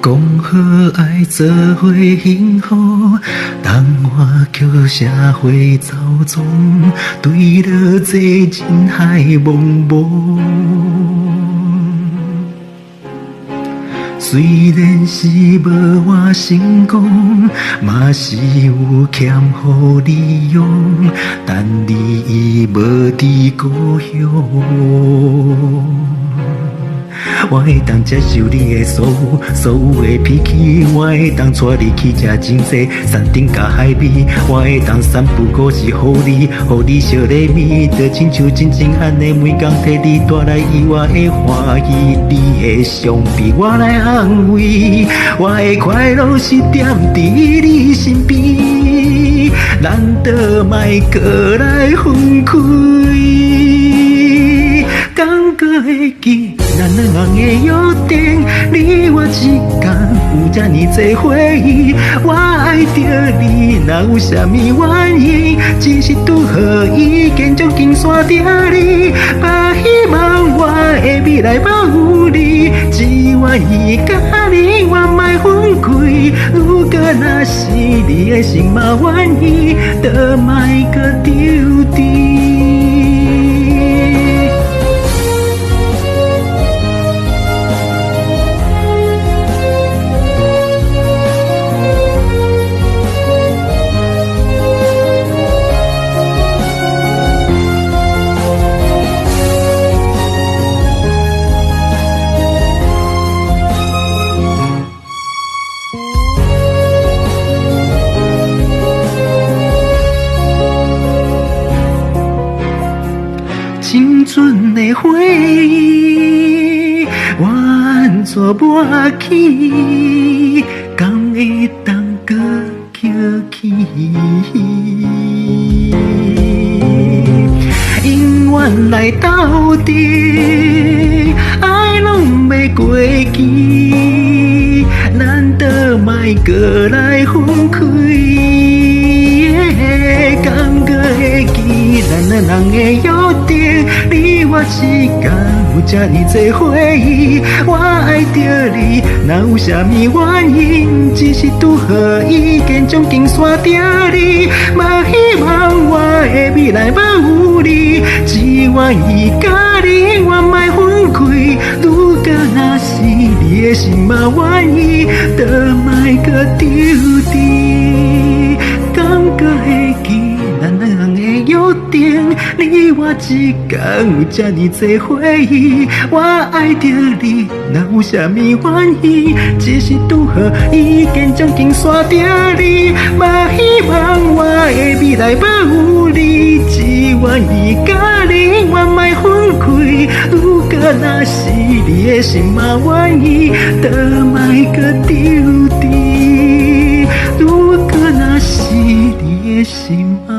讲好爱做伙幸福，当我叫社会走踪，对了这人海茫茫。虽然是无我成功，嘛是有欠予利用，但你已无伫故乡。我会当接受你的所有的脾气，我会当带你去吃真济山顶甲海味，我会当散步故事予你笑咧咪，就亲像真正安尼，每工替你带来意外的欢喜，你的伤悲我来安慰，我的快乐是踮伫你身边，咱倒莫过来分开。敢搁会记咱两人的约定？你我之间有这呢多回忆，我爱着你，哪有啥物原因？只是拄好已经将金线定你，把希望我的未来保有你，只愿意甲你我莫分开。如果若是你的心嘛愿意，就莫搁丢弃。青春的回忆，我安怎抹去？敢会当搁捡起？永远来斗阵，爱拢要过期，咱倒莫搁来分开。敢搁会记咱两人的约定？你我之间有这呢多回忆，我爱着你，哪有啥物原因？只是拄好已经将金线定你，嘛希望我的未来保有你，只愿意甲你我莫分开。如果若是你的心嘛愿意，就莫搁丢弃。敢搁会记咱两人的约定？你我之间有这呢多回忆，我爱着你，哪有啥物原因？只是拄好已经将金线定你，嘛希望我的未来保有你，只愿意甲你我莫分开。如果若是你的心嘛愿意，就莫搁丢弃。如果若是你的心嘛